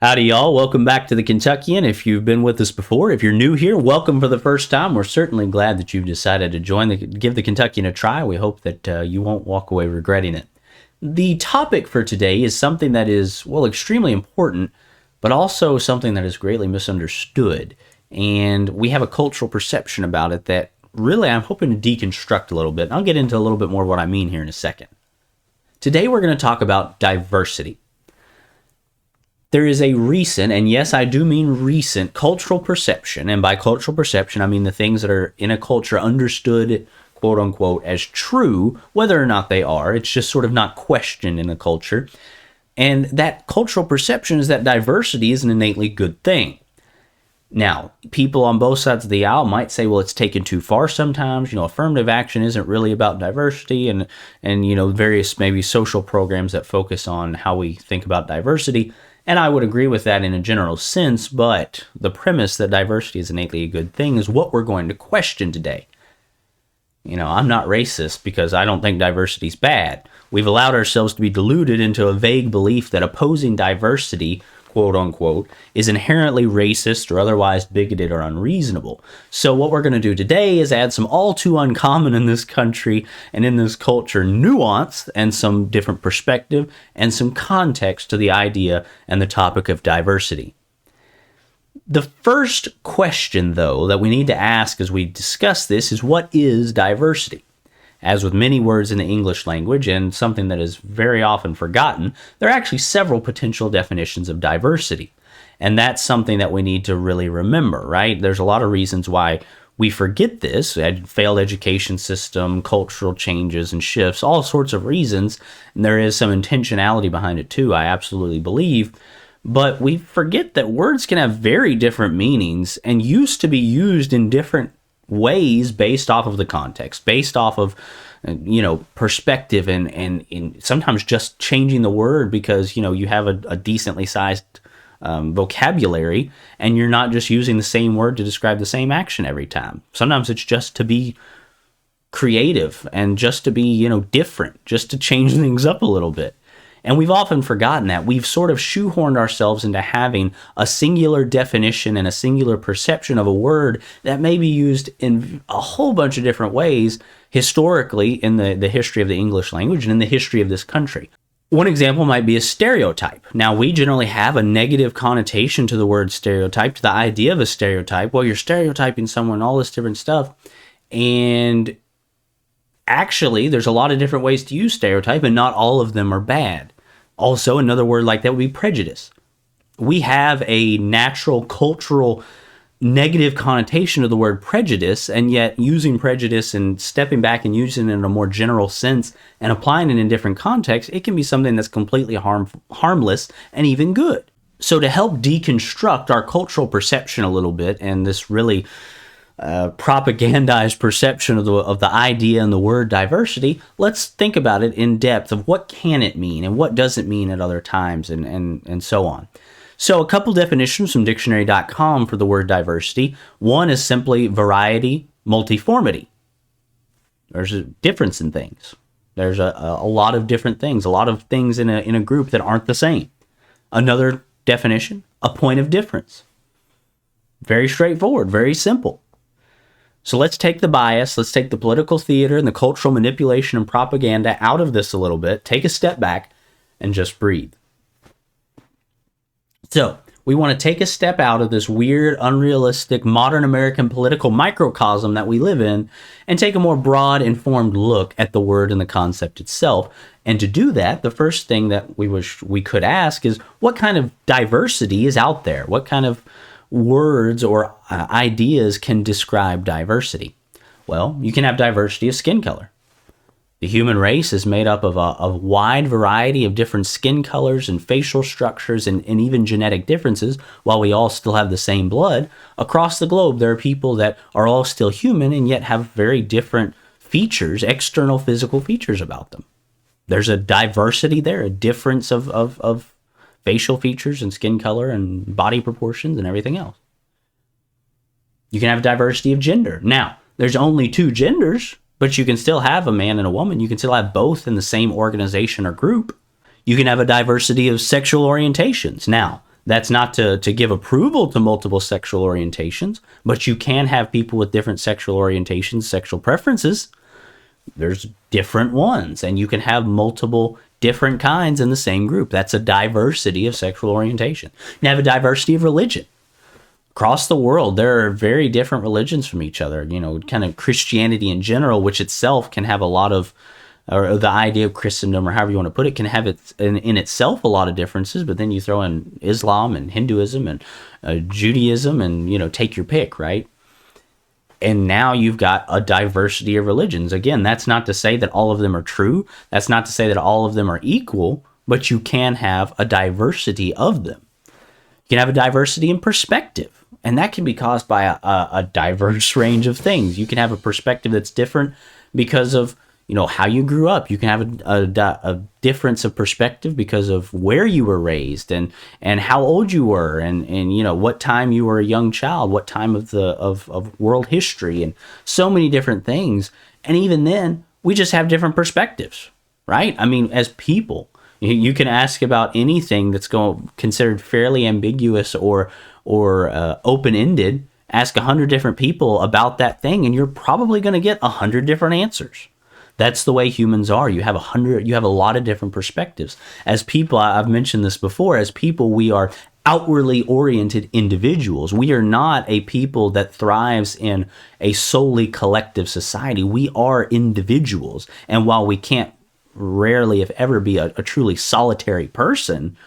Howdy, y'all. Welcome back to the Kentuckian. If you've been with us before, if you're new here, welcome for the first time. We're certainly glad that you've decided to give the Kentuckian a try. We hope that you won't walk away regretting it. The topic for today is something that is, well, extremely important, but also something that is greatly misunderstood. And we have a cultural perception about it that really I'm hoping to deconstruct a little bit. And I'll get into a little bit more of what I mean here in a second. Today we're going to talk about diversity. There is a recent, and yes, I do mean recent, cultural perception. And by cultural perception, I mean the things that are in a culture understood, quote unquote, as true, whether or not they are. It's just sort of not questioned in a culture. And that cultural perception is that diversity is an innately good thing. Now, people on both sides of the aisle might say, well, it's taken too far sometimes. Affirmative action isn't really about diversity and various maybe social programs that focus on how we think about diversity. And I would agree with that in a general sense, but the premise that diversity is innately a good thing is what we're going to question today. I'm not racist because I don't think diversity is bad. We've allowed ourselves to be deluded into a vague belief that opposing diversity, quote unquote, is inherently racist or otherwise bigoted or unreasonable. So what we're going to do today is add some all too uncommon in this country and in this culture nuance and some different perspective and some context to the idea and the topic of diversity. The first question, though, that we need to ask as we discuss this is, what is diversity? As with many words in the English language, and something that is very often forgotten, there are actually several potential definitions of diversity. And that's something that we need to really remember, right? There's a lot of reasons why we forget this: failed education system, cultural changes and shifts, all sorts of reasons. And there is some intentionality behind it too, I absolutely believe. But we forget that words can have very different meanings and used to be used in different ways based off of the context, based off of perspective, and sometimes just changing the word because you have a decently sized vocabulary and you're not just using the same word to describe the same action every time. Sometimes it's just to be creative and just to be different, just to change things up a little bit. And we've often forgotten that. We've sort of shoehorned ourselves into having a singular definition and a singular perception of a word that may be used in a whole bunch of different ways historically in the history of the English language and in the history of this country. One example might be a stereotype. Now, we generally have a negative connotation to the word stereotype, to the idea of a stereotype. Well, you're stereotyping someone, all this different stuff. And actually, there's a lot of different ways to use stereotype, and not all of them are bad. Also, another word like that would be prejudice. We have a natural cultural negative connotation of the word prejudice, and yet using prejudice and stepping back and using it in a more general sense and applying it in different contexts, it can be something that's completely harmless and even good. So to help deconstruct our cultural perception a little bit and this really propagandized perception of the idea and the word diversity, let's think about it in depth of what can it mean and what does it mean at other times and so on. So a couple definitions from dictionary.com for the word diversity. One is simply variety, multiformity. There's a difference in things. There's a lot of different things, a lot of things in a group that aren't the same. Another definition, a point of difference. Very straightforward, very simple. So let's take the bias, let's take the political theater and the cultural manipulation and propaganda out of this a little bit, take a step back, and just breathe. So we want to take a step out of this weird, unrealistic, modern American political microcosm that we live in and take a more broad, informed look at the word and the concept itself. And to do that, the first thing that we wish we could ask is, what kind of diversity is out there? What kind of words or ideas can describe diversity? Well, you can have diversity of skin color. The human race is made up of a wide variety of different skin colors and facial structures and even genetic differences. While we all still have the same blood, across the globe there are people that are all still human and yet have very different features, external physical features about them. There's a diversity there, a difference of facial features and skin color and body proportions and everything else. You can have diversity of gender. Now, there's only two genders, but you can still have a man and a woman. You can still have both in the same organization or group. You can have a diversity of sexual orientations. Now, That's not to give approval to multiple sexual orientations, but you can have people with different sexual orientations, sexual preferences. There's different ones, and you can have multiple different kinds in the same group. That's a diversity of sexual orientation. You can have a diversity of religion. Across the world, there are very different religions from each other. You know, kind of Christianity in general, which itself can have a lot of, or the idea of Christendom, or however you want to put it, can have in itself a lot of differences. But then you throw in Islam and Hinduism and Judaism, and take your pick, right? And now you've got a diversity of religions. Again, that's not to say that all of them are true. That's not to say that all of them are equal, but you can have a diversity of them. You can have a diversity in perspective. And that can be caused by a diverse range of things. You can have a perspective that's different because of, how you grew up. You can have a difference of perspective because of where you were raised and how old you were and what time you were a young child, what time of world history, and so many different things. And even then, we just have different perspectives, right? I mean, as people, you can ask about anything that's considered fairly ambiguous or open-ended. Ask 100 different people about that thing, and you're probably going to get 100 different answers. That's the way humans are. You have a lot of different perspectives. As people, I've mentioned this before, as people, we are outwardly oriented individuals. We are not a people that thrives in a solely collective society. We are individuals. And while we can't rarely, if ever, be a truly solitary person,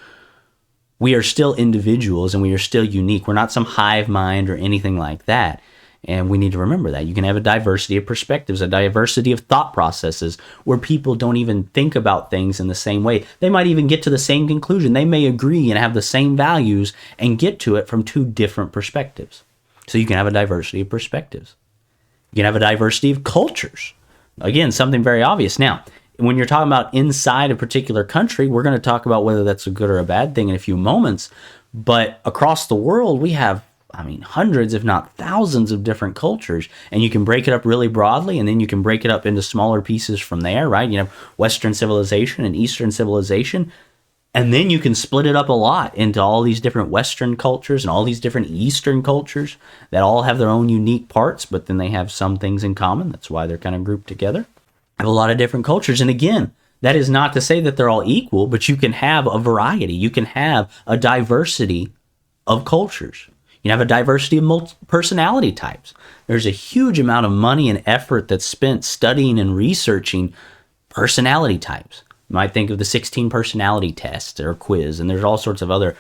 we are still individuals and we are still unique. We're not some hive mind or anything like that. And we need to remember that. You can have a diversity of perspectives, a diversity of thought processes where people don't even think about things in the same way. They might even get to the same conclusion. They may agree and have the same values and get to it from two different perspectives. So you can have a diversity of perspectives. You can have a diversity of cultures. Again, something very obvious. Now, when you're talking about inside a particular country, we're going to talk about whether that's a good or a bad thing in a few moments. But across the world, we have, hundreds, if not thousands of different cultures. And you can break it up really broadly, and then you can break it up into smaller pieces from there, right? You have Western civilization and Eastern civilization. And then you can split it up a lot into all these different Western cultures and all these different Eastern cultures that all have their own unique parts, but then they have some things in common. That's why they're kind of grouped together. Have a lot of different cultures. And again, that is not to say that they're all equal, but you can have a variety. You can have a diversity of cultures. You can have a diversity of personality types. There's a huge amount of money and effort that's spent studying and researching personality types. You might think of the 16 personality test or quiz, and there's all sorts of other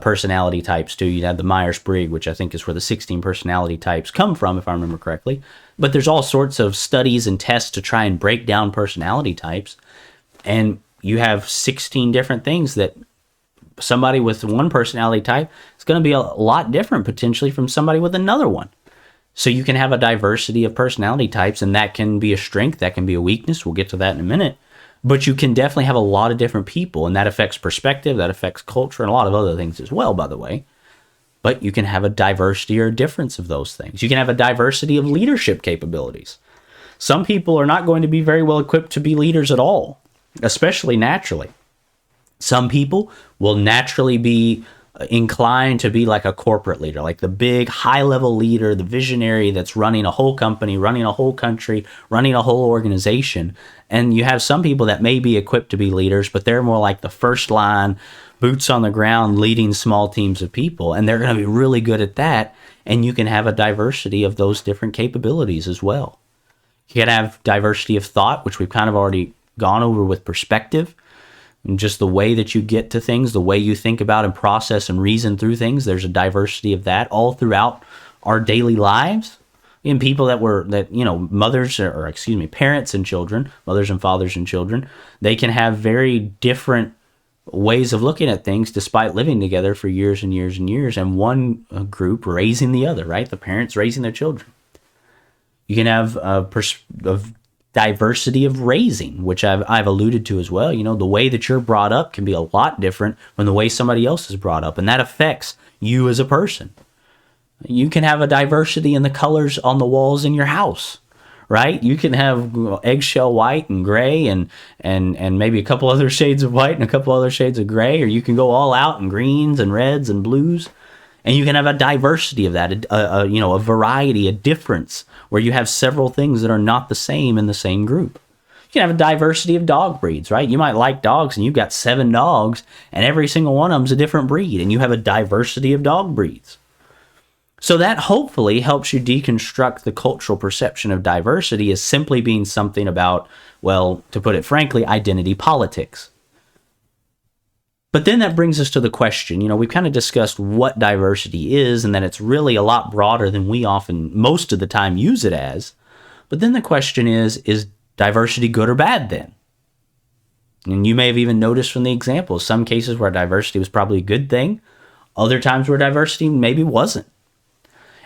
personality types too. You have the Myers-Briggs, which I think is where the 16 personality types come from, if I remember correctly. But there's all sorts of studies and tests to try and break down personality types. And you have 16 different things that somebody with one personality type is going to be a lot different potentially from somebody with another one. So you can have a diversity of personality types, and that can be a strength, that can be a weakness. We'll get to that in a minute. But you can definitely have a lot of different people, and that affects perspective, that affects culture, and a lot of other things as well, by the way. But you can have a diversity or a difference of those things. You can have a diversity of leadership capabilities. Some people are not going to be very well equipped to be leaders at all, especially naturally. Some people will naturally be inclined to be like a corporate leader, like the big high-level leader, the visionary that's running a whole company, running a whole country, running a whole organization. And you have some people that may be equipped to be leaders, but they're more like the first line, boots on the ground, leading small teams of people. And they're going to be really good at that. And you can have a diversity of those different capabilities as well. You can have diversity of thought, which we've kind of already gone over with perspective. And just the way that you get to things, the way you think about and process and reason through things, there's a diversity of that all throughout our daily lives. In people parents and children, mothers and fathers and children, they can have very different ways of looking at things despite living together for years and years and years, and one group raising the other, right? The parents raising their children. You can have a diversity of raising, which I've alluded to as well. The way that you're brought up can be a lot different from the way somebody else is brought up, and that affects you as a person. You can have a diversity in the colors on the walls in your house, right? You can have eggshell white and gray and maybe a couple other shades of white and a couple other shades of gray, or you can go all out in greens and reds and blues. And you can have a diversity of that, a variety, a difference, where you have several things that are not the same in the same group. You can have a diversity of dog breeds, right? You might like dogs and you've got 7 dogs and every single one of them's a different breed, and you have a diversity of dog breeds. So that hopefully helps you deconstruct the cultural perception of diversity as simply being something about, well, to put it frankly, identity politics. But then that brings us to the question, we've kind of discussed what diversity is and that it's really a lot broader than we often, most of the time, use it as. But then the question is diversity good or bad then? And you may have even noticed from the examples, some cases where diversity was probably a good thing, other times where diversity maybe wasn't.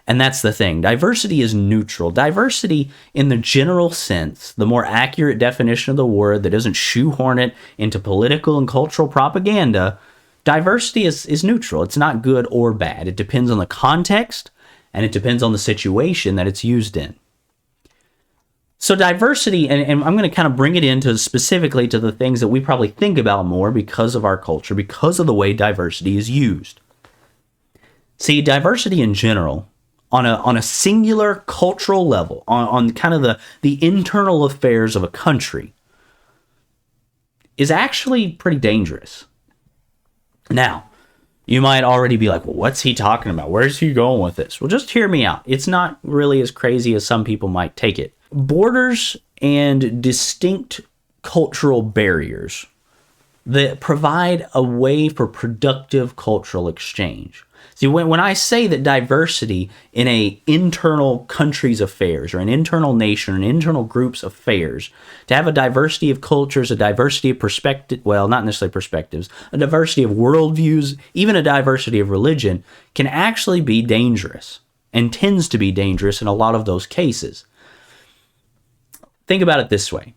And that's the thing. Diversity is neutral. Diversity, in the general sense, the more accurate definition of the word that doesn't shoehorn it into political and cultural propaganda, diversity is neutral. It's not good or bad. It depends on the context, and it depends on the situation that it's used in. So diversity, and I'm going to kind of bring it into specifically to the things that we probably think about more because of our culture, because of the way diversity is used. See, diversity in general, on a singular cultural level, on kind of the internal affairs of a country, is actually pretty dangerous. Now, you might already be like, well, what's he talking about? Where's he going with this? Well, just hear me out. It's not really as crazy as some people might take it. Borders and distinct cultural barriers that provide a way for productive cultural exchange. See, when I say that diversity in a internal country's affairs or an internal nation or an internal group's affairs, to have a diversity of cultures, a diversity of perspective, well, not necessarily perspectives, a diversity of worldviews, even a diversity of religion, can actually be dangerous and tends to be dangerous in a lot of those cases. Think about it this way.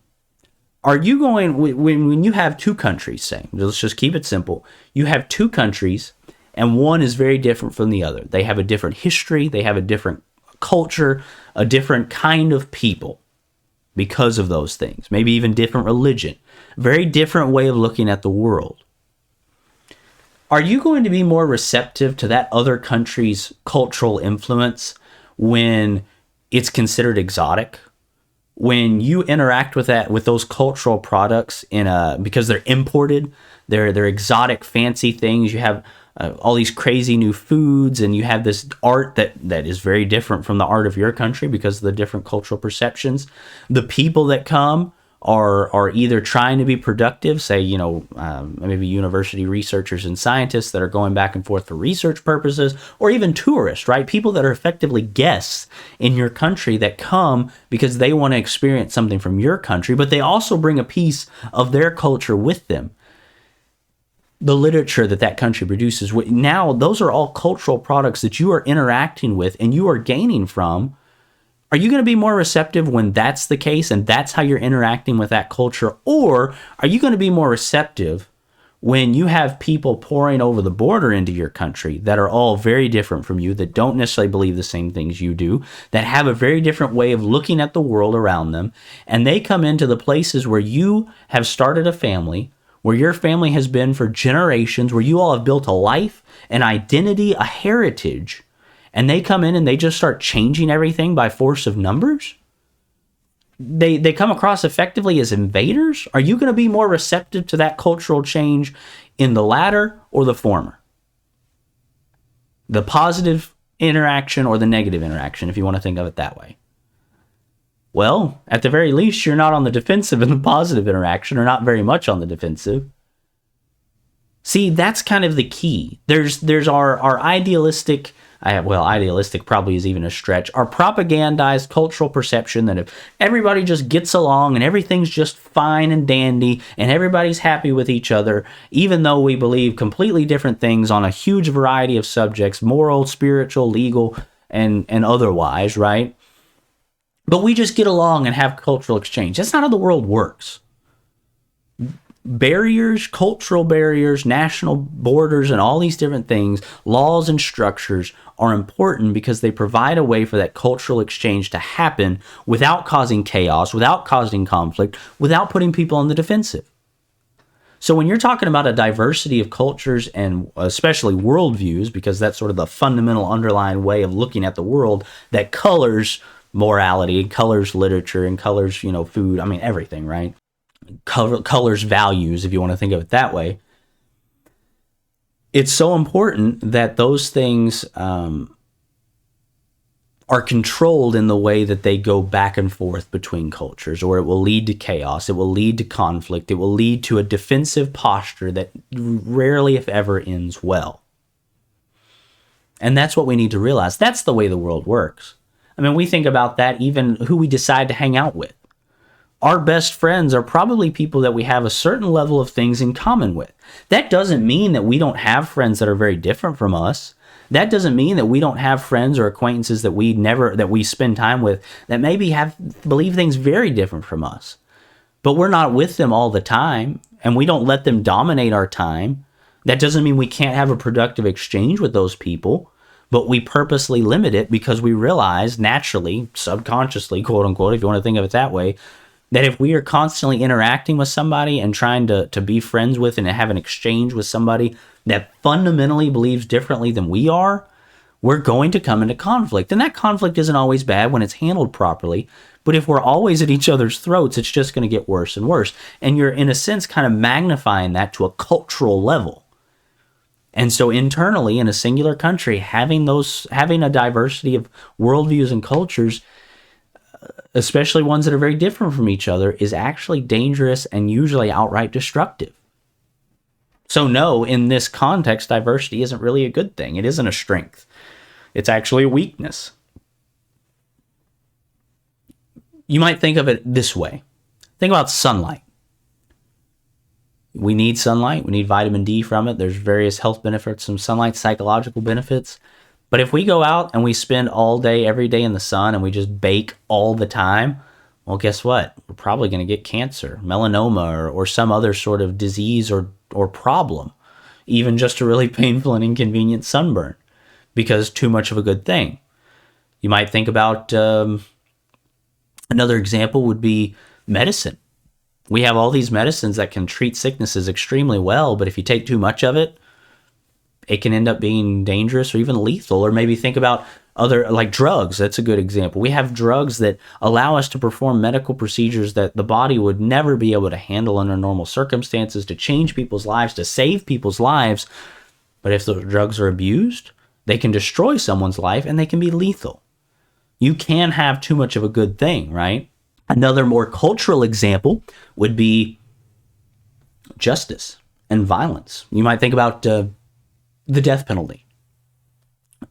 Are you going, when you have 2 countries, say, let's just keep it simple, you have 2 countries, and one is very different from the other. They have a different history, they have a different culture, a different kind of people because of those things. Maybe even different religion. Very different way of looking at the world. Are you going to be more receptive to that other country's cultural influence when it's considered exotic? When you interact with those cultural products because they're imported, they're exotic, fancy things. You have all these crazy new foods, and you have this art that is very different from the art of your country because of the different cultural perceptions. The people that come are either trying to be productive, say, maybe university researchers and scientists that are going back and forth for research purposes, or even tourists, right? People that are effectively guests in your country that come because they want to experience something from your country, but they also bring a piece of their culture with them. The literature that country produces, now those are all cultural products that you are interacting with and you are gaining from. Are you going to be more receptive when that's the case and that's how you're interacting with that culture? Or are you going to be more receptive when you have people pouring over the border into your country that are all very different from you, that don't necessarily believe the same things you do, that have a very different way of looking at the world around them, and they come into the places where you have started a family, where your family has been for generations, where you all have built a life, an identity, a heritage, and they come in and they just start changing everything by force of numbers? They come across effectively as invaders? Are you going to be more receptive to that cultural change in the latter or the former? The positive interaction or the negative interaction, if you want to think of it that way. Well, at the very least, you're not on the defensive in the positive interaction, or not very much on the defensive. See, that's kind of the key. There's our idealistic, idealistic probably is even a stretch, our propagandized cultural perception that if everybody just gets along and everything's just fine and dandy and everybody's happy with each other, even though we believe completely different things on a huge variety of subjects, moral, spiritual, legal, and otherwise, right? But we just get along and have cultural exchange. That's not how the world works. barriers, cultural barriers, national borders, and all these different things, laws and structures are important because they provide a way for that cultural exchange to happen without causing chaos, without causing conflict, without putting people on the defensive. So when you're talking about a diversity of cultures and especially worldviews, because that's sort of the fundamental underlying way of looking at the world that colors morality, colors literature, and colors, food, everything, right? Colors values, if you want to think of it that way. It's so important that those things are controlled in the way that they go back and forth between cultures, or it will lead to chaos, it will lead to conflict, it will lead to a defensive posture that rarely, if ever, ends well. And that's what we need to realize. That's the way the world works. We think about that, even who we decide to hang out with. Our best friends are probably people that we have a certain level of things in common with. That doesn't mean that we don't have friends that are very different from us. That doesn't mean that we don't have friends or acquaintances that we spend time with that maybe believe things very different from us. But we're not with them all the time, and we don't let them dominate our time. That doesn't mean we can't have a productive exchange with those people. But we purposely limit it because we realize naturally, subconsciously, quote unquote, if you want to think of it that way, that if we are constantly interacting with somebody and trying to be friends with and have an exchange with somebody that fundamentally believes differently than we are, we're going to come into conflict. And that conflict isn't always bad when it's handled properly. But if we're always at each other's throats, it's just going to get worse and worse. And you're, in a sense, kind of magnifying that to a cultural level. And so internally, in a singular country, having a diversity of worldviews and cultures, especially ones that are very different from each other, is actually dangerous and usually outright destructive. So no, in this context, diversity isn't really a good thing. It isn't a strength. It's actually a weakness. You might think of it this way. Think about sunlight. We need sunlight. We need vitamin D from it. There's various health benefits from sunlight, psychological benefits. But if we go out and we spend all day, every day in the sun, and we just bake all the time, well, guess what? We're probably going to get cancer, melanoma, or some other sort of disease or problem, even just a really painful and inconvenient sunburn, because too much of a good thing. You might think about another example would be medicine. We have all these medicines that can treat sicknesses extremely well, but if you take too much of it, it can end up being dangerous or even lethal. Or maybe think about other, like drugs. That's a good example. We have drugs that allow us to perform medical procedures that the body would never be able to handle under normal circumstances, to change people's lives, to save people's lives. But if those drugs are abused, they can destroy someone's life and they can be lethal. You can have too much of a good thing, right? Another more cultural example would be justice and violence. You might think about the death penalty.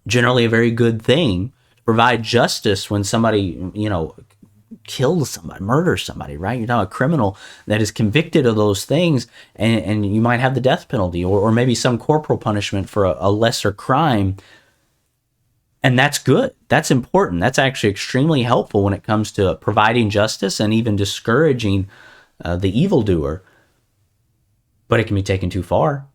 Generally a very good thing to provide justice when somebody, kills somebody, murders somebody, right? You're not a criminal that is convicted of those things, and you might have the death penalty or maybe some corporal punishment for a lesser crime. And that's good. That's important. That's actually extremely helpful when it comes to providing justice and even discouraging the evildoer. But it can be taken too far.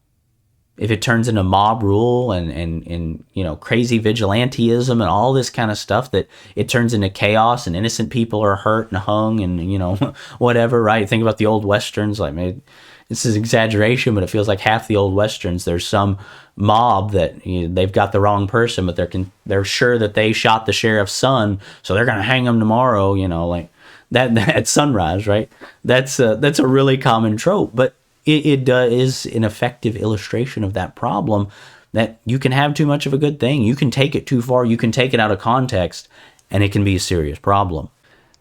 If it turns into mob rule and crazy vigilanteism and all this kind of stuff, that it turns into chaos and innocent people are hurt and hung and whatever, right? Think about the old westerns. Like, maybe this is exaggeration, but it feels like half the old westerns, there's some mob that they've got the wrong person, but they're sure that they shot the sheriff's son, so they're gonna hang him tomorrow. Like that at sunrise, right? That's a really common trope, but it is an effective illustration of that problem, that you can have too much of a good thing. You can take it too far. You can take it out of context, and it can be a serious problem.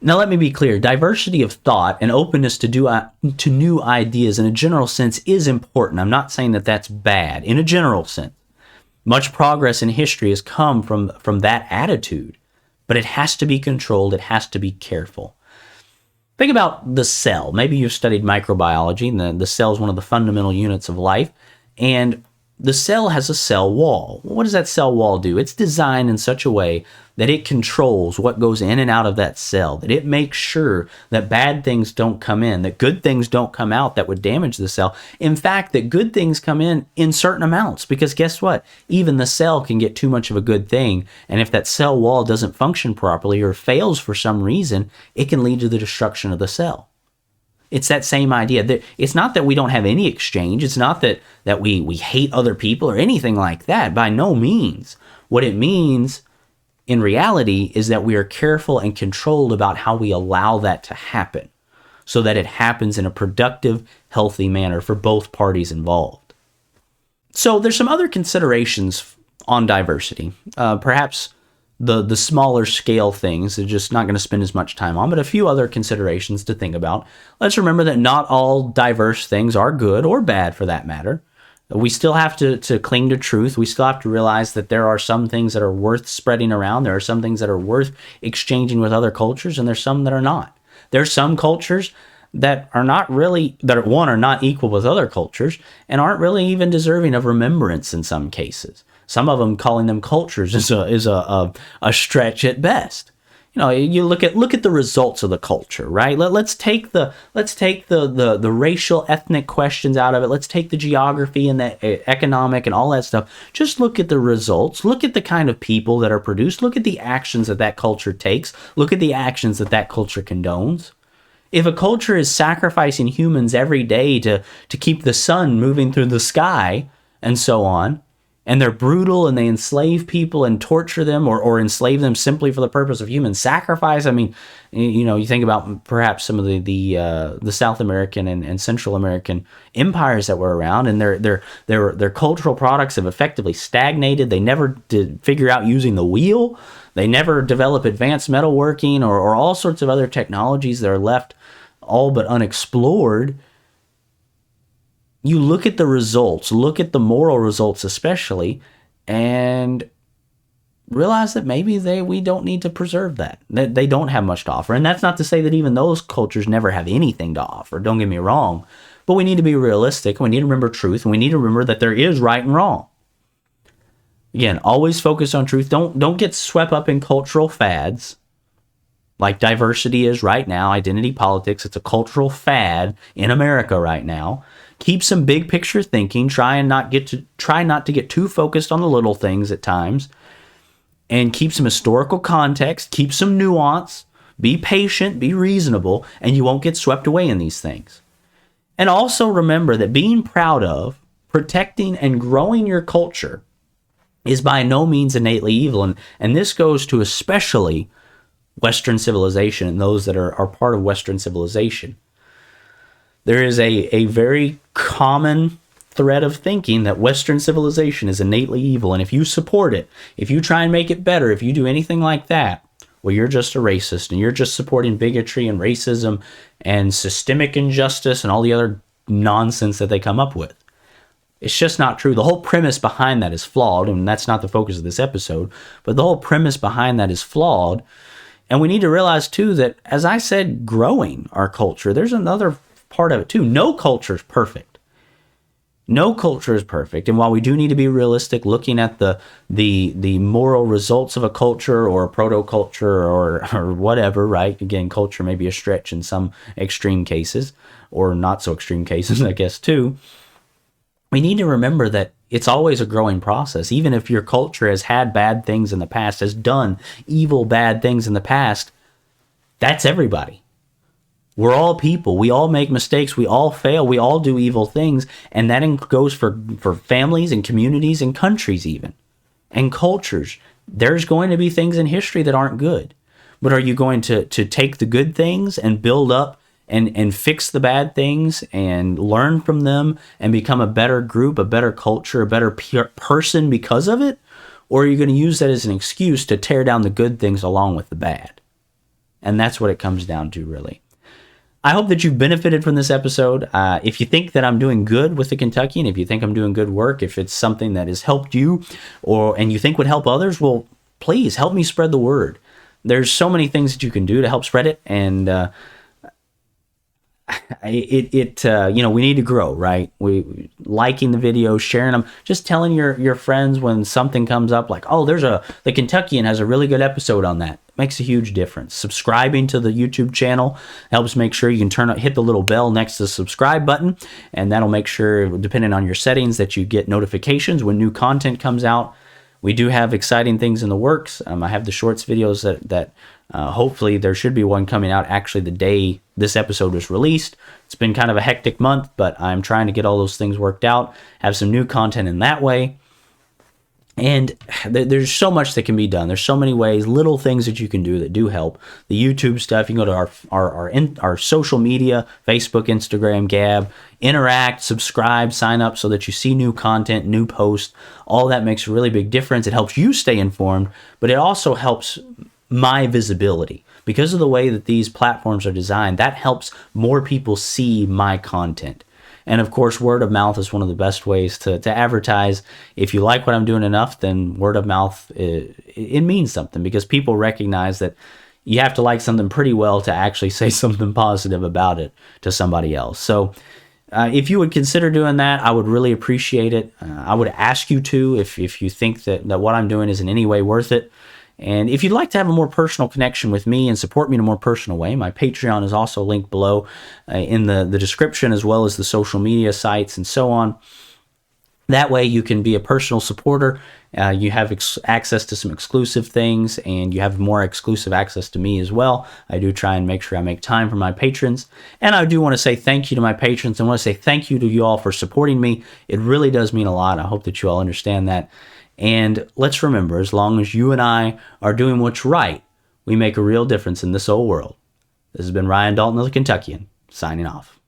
Now, let me be clear. Diversity of thought and openness to new ideas in a general sense is important. I'm not saying that that's bad in a general sense. Much progress in history has come from that attitude, but it has to be controlled. It has to be careful. Think about the cell. Maybe you've studied microbiology, and the cell is one of the fundamental units of life. And the cell has a cell wall. What does that cell wall do? It's designed in such a way that it controls what goes in and out of that cell, that it makes sure that bad things don't come in, that good things don't come out that would damage the cell. In fact, that good things come in certain amounts, because guess what? Even the cell can get too much of a good thing, and if that cell wall doesn't function properly or fails for some reason, it can lead to the destruction of the cell. It's that same idea. It's not that we don't have any exchange. It's not that we hate other people or anything like that. By no means. What it means in reality is that we are careful and controlled about how we allow that to happen, so that it happens in a productive, healthy manner for both parties involved. So there's some other considerations on diversity. Perhaps the smaller scale things are just not going to spend as much time on, but a few other considerations to think about. Let's remember that not all diverse things are good or bad, for that matter. We still have to cling to truth. We still have to realize that there are some things that are worth spreading around. There are some things that are worth exchanging with other cultures, and there's some that are not. There's some cultures that are not really, that one, are not equal with other cultures and aren't really even deserving of remembrance in some cases. Some of them, calling them cultures is a stretch at best. You know, you look at the results of the culture, right? Let's take the racial, ethnic questions out of it. Let's take the geography and the economic and all that stuff. Just look at the results. Look at the kind of people that are produced. Look at the actions that culture takes. Look at the actions that culture condones. If a culture is sacrificing humans every day to keep the sun moving through the sky and so on, and they're brutal and they enslave people and torture them or enslave them simply for the purpose of human sacrifice. I mean, you know, you think about perhaps some of the South American and Central American empires that were around, and their cultural products have effectively stagnated. They never did figure out using the wheel. They never develop advanced metalworking or all sorts of other technologies that are left all but unexplored. You look at the results, look at the moral results especially, and realize that maybe we don't need to preserve that. They don't have much to offer. And that's not to say that even those cultures never have anything to offer. Don't get me wrong. But we need to be realistic. We need to remember truth. And we need to remember that there is right and wrong. Again, always focus on truth. Don't get swept up in cultural fads like diversity is right now, identity politics. It's a cultural fad in America right now. Keep some big picture thinking. Try not to get too focused on the little things at times, and keep some historical context. Keep some nuance. Be patient. Be reasonable, and you won't get swept away in these things. And also remember that being proud of, protecting, and growing your culture is by no means innately evil, and this goes to especially Western civilization and those that are part of Western civilization. There is a very common thread of thinking that Western civilization is innately evil, and if you support it, if you try and make it better, if you do anything like that, well, you're just a racist, and you're just supporting bigotry and racism and systemic injustice and all the other nonsense that they come up with. It's just not true. The whole premise behind that is flawed, and that's not the focus of this episode, but the whole premise behind that is flawed, and we need to realize, too, that, as I said, growing our culture, there's another part of it too. No culture is perfect. No culture is perfect. And while we do need to be realistic, looking at the moral results of a culture or a proto-culture or whatever, right? Again, culture may be a stretch in some extreme cases, or not so extreme cases, I guess, too. We need to remember that it's always a growing process. Even if your culture has had bad things in the past, has done evil, bad things in the past, that's everybody. We're all people. We all make mistakes. We all fail. We all do evil things. And that goes for families and communities and countries even. And cultures. There's going to be things in history that aren't good. But are you going to take the good things and build up and fix the bad things and learn from them and become a better group, a better culture, a better person because of it? Or are you going to use that as an excuse to tear down the good things along with the bad? And that's what it comes down to, really. I hope that you've benefited from this episode. If you think that I'm doing good with the Kentuckian, if you think I'm doing good work, if it's something that has helped you and you think would help others, well, please help me spread the word. There's so many things that you can do to help spread it, and we need to grow, right? We liking the videos, sharing them, just telling your friends when something comes up, like, oh, the Kentuckian has a really good episode on that. Makes a huge difference. Subscribing to the YouTube channel helps make sure you can hit the little bell next to the subscribe button, and that'll make sure, depending on your settings, that you get notifications when new content comes out. We do have exciting things in the works. I have the shorts videos that hopefully there should be one coming out actually the day this episode was released. It's been kind of a hectic month, but I'm trying to get all those things worked out, have some new content in that way. And there's so much that can be done. There's so many ways, little things that you can do that do help. The YouTube stuff, you can go to our social media, Facebook, Instagram, Gab, interact, subscribe, sign up so that you see new content, new posts. All that makes a really big difference. It helps you stay informed, but it also helps my visibility. Because of the way that these platforms are designed, that helps more people see my content. And of course, word of mouth is one of the best ways to advertise. If you like what I'm doing enough, then word of mouth, it means something, because people recognize that you have to like something pretty well to actually say something positive about it to somebody else. So if you would consider doing that, I would really appreciate it. I would ask you to, if you think that what I'm doing is in any way worth it. And if you'd like to have a more personal connection with me and support me in a more personal way, my Patreon is also linked below in the description, as well as the social media sites and so on. That way you can be a personal supporter. You have access to some exclusive things, and you have more exclusive access to me as well. I do try and make sure I make time for my patrons. And I do want to say thank you to my patrons. I want to say thank you to you all for supporting me. It really does mean a lot. I hope that you all understand that. And let's remember, as long as you and I are doing what's right, we make a real difference in this old world. This has been Ryan Dalton of the Kentuckian, signing off.